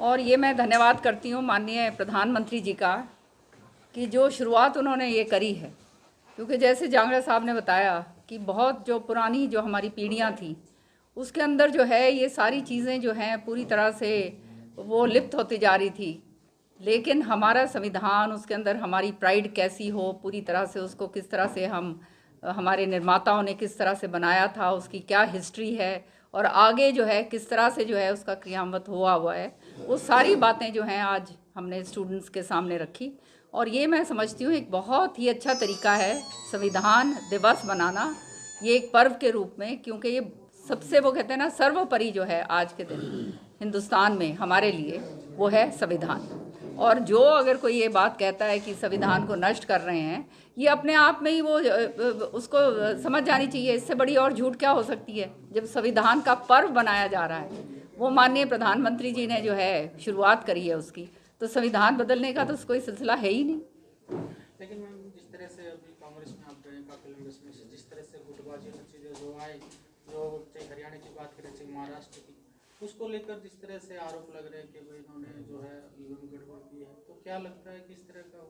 और ये मैं धन्यवाद करती हूँ माननीय प्रधानमंत्री जी का कि जो शुरुआत उन्होंने ये करी है, क्योंकि जैसे जांगड़ा साहब ने बताया कि बहुत जो पुरानी जो हमारी पीढ़ियाँ थी उसके अंदर जो है ये सारी चीज़ें जो हैं पूरी तरह से वो लिप्त होती जा रही थी। लेकिन हमारा संविधान, उसके अंदर हमारी प्राइड कैसी हो, पूरी तरह से उसको किस तरह से हमारे निर्माताओं ने किस तरह से बनाया था, उसकी क्या हिस्ट्री है और आगे जो है किस तरह से जो है उसका क्रियान्वित हुआ है, वो सारी बातें जो हैं आज हमने स्टूडेंट्स के सामने रखी। और ये मैं समझती हूँ एक बहुत ही अच्छा तरीका है संविधान दिवस बनाना, ये एक पर्व के रूप में, क्योंकि ये सबसे वो कहते हैं ना सर्वोपरि जो है आज के दिन हिंदुस्तान में हमारे लिए वो है संविधान। और जो अगर कोई ये बात कहता है कि संविधान को नष्ट कर रहे हैं, ये अपने आप में ही वो उसको समझ जानी चाहिए, इससे बड़ी और झूठ क्या हो सकती है जब संविधान का पर्व बनाया जा रहा है। वो माननीय प्रधानमंत्री जी ने जो है शुरुआत करी है उसकी, तो संविधान बदलने का तो कोई सिलसिला है ही नहीं। लेकिन मैम जिस तरह से अभी कांग्रेस में आप गए काफी लंबे समय से, जिस तरह से गुटबाजी और चीज़ें जो आए, जो चाहे हरियाणा की बात करें चाहे महाराष्ट्र की, उसको लेकर जिस तरह से आरोप लग रहे हैं कि भाई इन्होंने जो है ईवीएम गड़बड़ की है, तो क्या लगता है किस तरह का हुआ?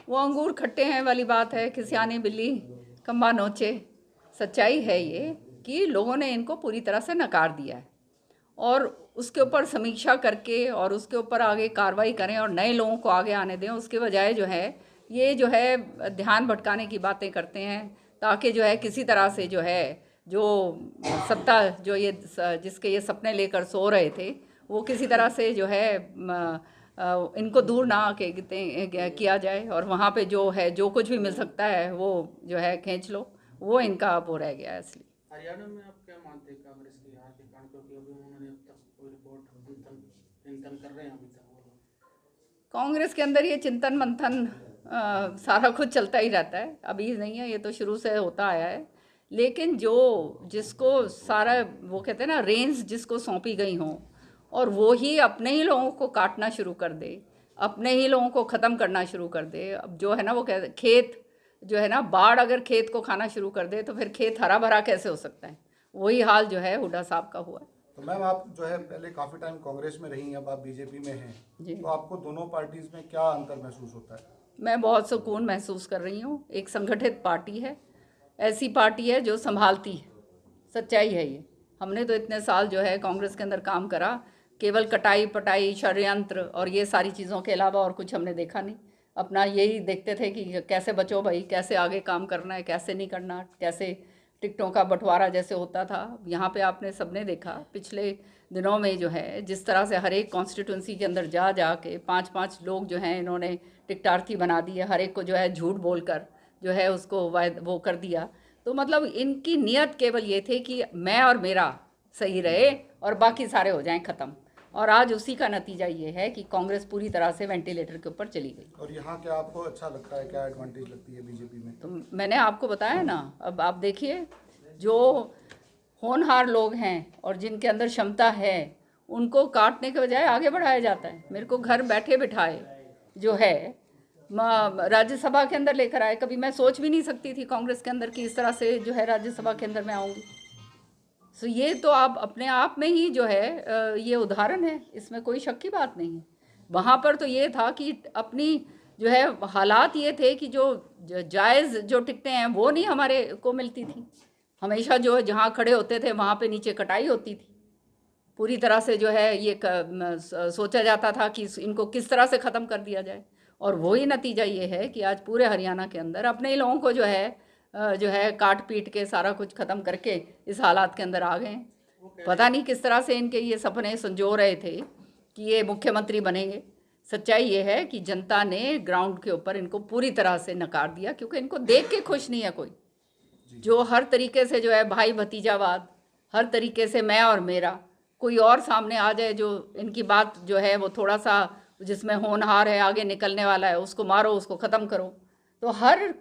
वो अंगूर खट्टे हैं वाली बात है कि सियानी बिल्ली कम्बा नोचे। सच्चाई है ये कि लोगों ने इनको पूरी तरह से नकार दिया है और उसके ऊपर समीक्षा करके और उसके ऊपर आगे कार्रवाई करें और नए लोगों को आगे आने दें, उसके बजाय जो है ये जो है ध्यान भटकाने की बातें करते हैं ताकि जो है किसी तरह से जो है जो सत्ता जो ये जिसके ये सपने लेकर सो रहे थे वो किसी तरह से जो है इनको दूर ना किया जाए और वहाँ पे जो है जो कुछ भी मिल सकता है वो जो है खींच लो, वो इनका वो रह गया है। इसलिए हरियाणा में आप क्या मानते हैं कांग्रेस की हार के कारण, क्योंकि अभी उन्होंने अब तक कोई रिपोर्ट चिंतन कर रहे हैं अभी तक वो लोग? कांग्रेस के अंदर ये चिंतन मंथन सारा कुछ चलता ही रहता है, अभी नहीं है, ये तो शुरू से होता आया है। लेकिन जो जिसको सारा वो कहते हैं ना रेंज जिसको सौंपी गई हों और वो ही अपने ही लोगों को काटना शुरू कर दे, अपने ही लोगों को ख़त्म करना शुरू कर दे। अब जो है ना वो कहते खेत जो है ना, बाढ़ अगर खेत को खाना शुरू कर दे तो फिर खेत हरा भरा कैसे हो सकता है। वही हाल जो है हुड्डा साहब का हुआ है। तो मैम आप जो है पहले काफ़ी टाइम कांग्रेस में रही, अब आप बीजेपी में हैं, जी, तो आपको दोनों पार्टीज में क्या अंतर महसूस होता है? मैं बहुत सुकून महसूस कर रही हूँ। एक संगठित पार्टी है, ऐसी पार्टी है जो संभालती है, सच्चाई है ये। हमने तो इतने साल जो है कांग्रेस के अंदर काम करा, केवल कटाई पटाई षड्यंत्र और ये सारी चीज़ों के अलावा और कुछ हमने देखा नहीं। अपना यही देखते थे कि कैसे बचो भाई, कैसे आगे काम करना है, कैसे नहीं करना, कैसे टिकटों का बंटवारा जैसे होता था। यहाँ पे आपने सबने देखा पिछले दिनों में जो है जिस तरह से हर एक कॉन्स्टिट्यूंसी के अंदर जा जा के 5-5 लोग जो हैं इन्होंने टिकटार्थी बना दिए, हर एक को जो है झूठ बोलकर जो है उसको वो कर दिया। तो मतलब इनकी नीयत केवल ये थे कि मैं और मेरा सही रहे और बाकी सारे हो जाएं ख़त्म। और आज उसी का नतीजा ये है कि कांग्रेस पूरी तरह से वेंटिलेटर के ऊपर चली गई। और यहाँ क्या आपको अच्छा लगता है, क्या एडवांटेज लगती है बीजेपी में? तो मैंने आपको बताया ना, अब आप देखिए जो होनहार लोग हैं और जिनके अंदर क्षमता है उनको काटने के बजाय आगे बढ़ाया जाता है। मेरे को घर बैठे बिठाए जो है राज्यसभा के अंदर लेकर आए। कभी मैं सोच भी नहीं सकती थी कांग्रेस के अंदर कि इस तरह से जो है राज्यसभा के अंदर मैं आऊँगी। सो ये तो आप अपने आप में ही जो है ये उदाहरण है, इसमें कोई शक की बात नहीं है। वहाँ पर तो ये था कि अपनी जो है हालात ये थे कि जो जायज़ जो टिकटें हैं वो नहीं हमारे को मिलती थी। हमेशा जो जहाँ खड़े होते थे वहाँ पे नीचे कटाई होती थी। पूरी तरह से जो है ये सोचा जाता था कि इनको किस तरह से ख़त्म कर दिया जाए। और वही नतीजा ये है कि आज पूरे हरियाणा के अंदर अपने ही लोगों को जो है काट पीट के सारा कुछ ख़त्म करके इस हालात के अंदर आ गए हैं। पता नहीं किस तरह से इनके ये सपने संजो रहे थे कि ये मुख्यमंत्री बनेंगे। सच्चाई ये है कि जनता ने ग्राउंड के ऊपर इनको पूरी तरह से नकार दिया, क्योंकि इनको देख के खुश नहीं है कोई। जो हर तरीके से जो है भाई भतीजावाद, हर तरीके से मैं और मेरा, कोई और सामने आ जाए जो इनकी बात जो है वो थोड़ा सा जिसमें होनहार है आगे निकलने वाला है उसको मारो, उसको ख़त्म करो। तो हर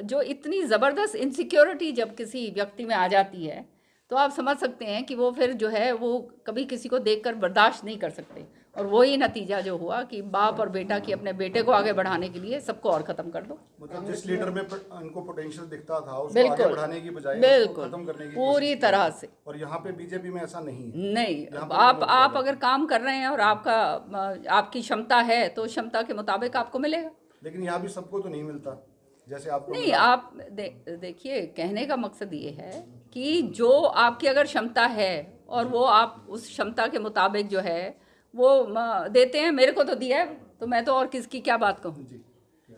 जो इतनी ज़बरदस्त इनसिक्योरिटी जब किसी व्यक्ति में आ जाती है तो आप समझ सकते हैं कि वो फिर जो है वो कभी किसी को देखकर बर्दाश्त नहीं कर सकते। और वही नतीजा जो हुआ कि बाप और बेटा की अपने बेटे को आगे बढ़ाने के लिए सबको और ख़त्म कर दो। मतलब जिस लीडर में इनको पोटेंशियल दिखता था उसको बिल्कुल, आगे बढ़ाने की बजाय उसको बिल्कुल, खत्म करने की पूरी कोशिश तरह की। से। और यहाँ पे बीजेपी में ऐसा नहीं है। नहीं, यहाँ पे आप अगर काम कर रहे हैं और आपकी क्षमता है तो क्षमता के मुताबिक आपको मिलेगा। लेकिन यहाँ भी सबको तो नहीं मिलता जैसे आपको नहीं, मिला। आप देखिए, कहने का मकसद ये है कि जो आपकी अगर क्षमता है और वो आप उस क्षमता के मुताबिक जो है वो देते हैं। मेरे को तो दिया है, तो मैं तो और किसकी क्या बात कहूँ। जी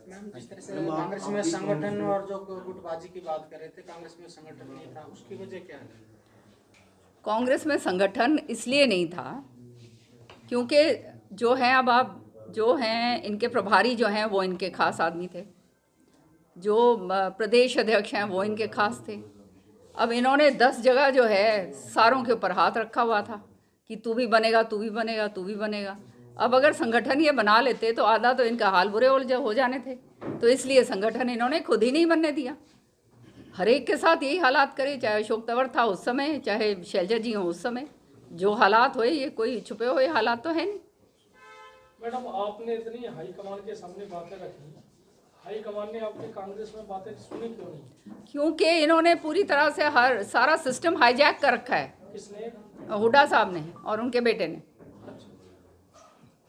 मैम, जिस तरह से कांग्रेस में संगठन और जो गुटबाजी की बात कर रहे थे, कांग्रेस में संगठन नहीं था, उसकी वजह क्या है? कांग्रेस में संगठन इसलिए नहीं था क्योंकि जो है, अब आप जो हैं इनके प्रभारी जो हैं वो इनके खास आदमी थे, जो प्रदेश अध्यक्ष हैं वो इनके खास थे। अब इन्होंने 10 जगह जो है सारों के ऊपर हाथ रखा हुआ था कि तू भी बनेगा, तू भी बनेगा, तू भी बनेगा। अब अगर संगठन ये बना लेते तो आधा तो इनका हाल बुरे हो जाने थे, तो इसलिए संगठन इन्होंने खुद ही नहीं बनने दिया। हर एक के साथ यही हालात करे, चाहे अशोक तंवर था उस समय, चाहे शैलजा जी हों उस समय। जो हालात हुए, ये कोई छुपे हुए हालात तो है नहीं। मैडम, आपने इतनी हाईकमान के सामने बातें रखी, हाईकमान ने आपके कांग्रेस में बातें सुनी क्यों नहीं? क्योंकि इन्होंने पूरी तरह से सारा सिस्टम हाईजैक कर रखा है। किसने? हुड्डा साहब ने और उनके बेटे ने।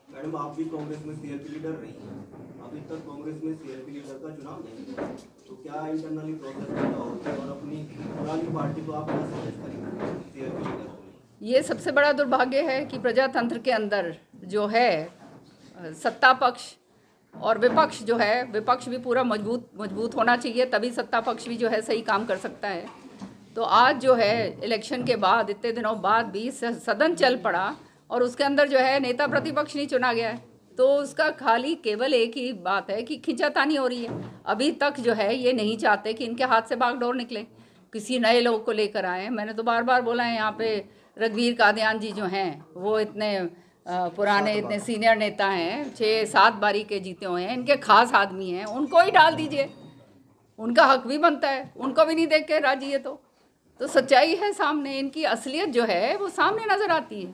मैडम, आप भी कांग्रेस में सीएलपी लीडर रही हैं। अभी तक कांग्रेस में सीएलपी लीडर का चुनाव नहीं हुआ, तो क्या इंटरनली प्रोसेस करना होगा और अपनी पुरानी पार्टी को आप क्या सजेस्ट करेंगे सीएलपी लीडर को? ये सबसे बड़ा दुर्भाग्य है कि प्रजातंत्र के अंदर जो है सत्ता पक्ष और विपक्ष जो है, विपक्ष भी पूरा मजबूत होना चाहिए, तभी सत्ता पक्ष भी जो है सही काम कर सकता है। तो आज जो है इलेक्शन के बाद, इतने दिनों बाद भी सदन चल पड़ा और उसके अंदर जो है नेता प्रतिपक्ष नहीं चुना गया है, तो उसका खाली केवल एक ही बात है कि खींचातानी हो रही है। अभी तक जो है ये नहीं चाहते कि इनके हाथ से बागडोर निकले, किसी नए लोग को लेकर आए। मैंने तो बार बार बोला है, यहाँ पे रघुवीर कादियान जी जो हैं वो इतने पुराने, इतने सीनियर नेता हैं, 6-7 बारी के जीते हुए हैं, इनके खास आदमी हैं, उनको ही डाल दीजिए। उनका हक भी बनता है, उनको भी नहीं देख के राजी है। तो सच्चाई है सामने, इनकी असलियत जो है वो सामने नजर आती है।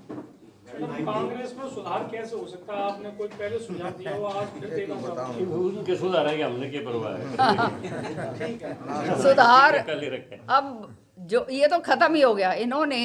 मैडम, कांग्रेस में सुधार कैसे हो सकता है? आपने कोई पहले सुझाव दिया हो, आज फिर देना चाहते हैं। उनके सुधार है कि हमने क्या परवाह है। सुधार कर ले रखे हैं। अब जो ये तो खत्म ही हो गया। इन्होंने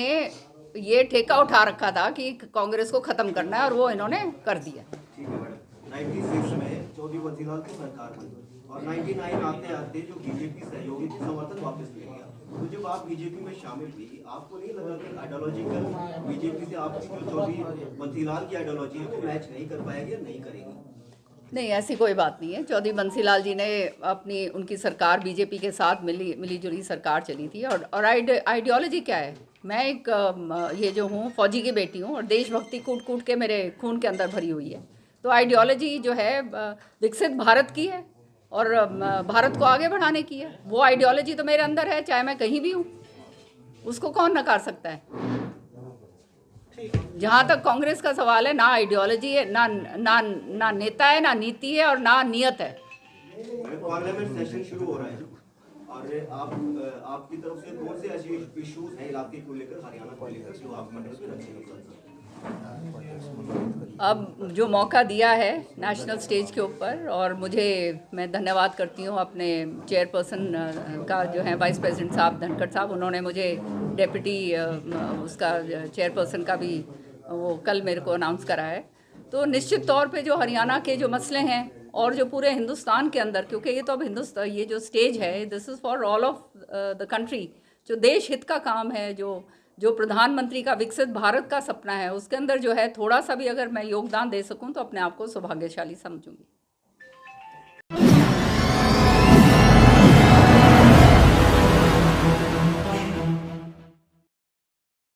ये ठेका उठा रखा था कि कांग्रेस को खत्म करना है और वो इन्होंने कर दिया। ठीक है मैडम, 96 में चौधरी बंसीलाल की सरकार बनी और 99 आते आते जो बीजेपी सहयोगी थी समर्थन वापस ले गया। तो जब आप बीजेपी में शामिल हुई, आपको नहीं लगा कि आइडियोलॉजिकल बीजेपी से आपकी जो चौधरी बंसीलाल की आइडियोलॉजी है वो मैच नहीं कर पाएगी या नहीं करेगी? नहीं, ऐसी कोई बात नहीं है। चौधरी बंसीलाल जी ने उनकी सरकार बीजेपी के साथ मिली जुली सरकार चली थी। और आइडियोलॉजी क्या है? मैं एक ये जो हूँ फौजी की बेटी हूँ और देशभक्ति कूट कूट के मेरे खून के अंदर भरी हुई है। तो आइडियोलॉजी जो है विकसित भारत की है और भारत को आगे बढ़ाने की है। वो आइडियोलॉजी तो मेरे अंदर है, चाहे मैं कहीं भी हूँ, उसको कौन नकार सकता है। जहाँ तक कांग्रेस का सवाल है, ना आइडियोलॉजी है, ना नेता है, ना नीति है और ना नियत है। पार्लियामेंट सेशन शुरू हो रहा है और आपकी तरफ से कौन से ऐसे इश्यूज हैं इलाके को लेकर, हरियाणा को लेकर, जो आप मंडल में रखेंगे? अब जो मौका दिया है नेशनल स्टेज के ऊपर, और मैं धन्यवाद करती हूँ अपने चेयरपर्सन का जो है वाइस प्रेसिडेंट साहब धनखड़ साहब, उन्होंने मुझे डेप्यूटी उसका चेयरपर्सन का भी वो कल मेरे को अनाउंस करा है। तो निश्चित तौर पे जो हरियाणा के जो मसले हैं और जो पूरे हिंदुस्तान के अंदर, क्योंकि ये तो अब हिंदुस्तान, ये जो स्टेज है this is for all of the country, जो देश हित का काम है, जो प्रधानमंत्री का विकसित भारत का सपना है, उसके अंदर जो है थोड़ा सा भी अगर मैं योगदान दे सकूं तो अपने आप को सौभाग्यशाली समझूंगी।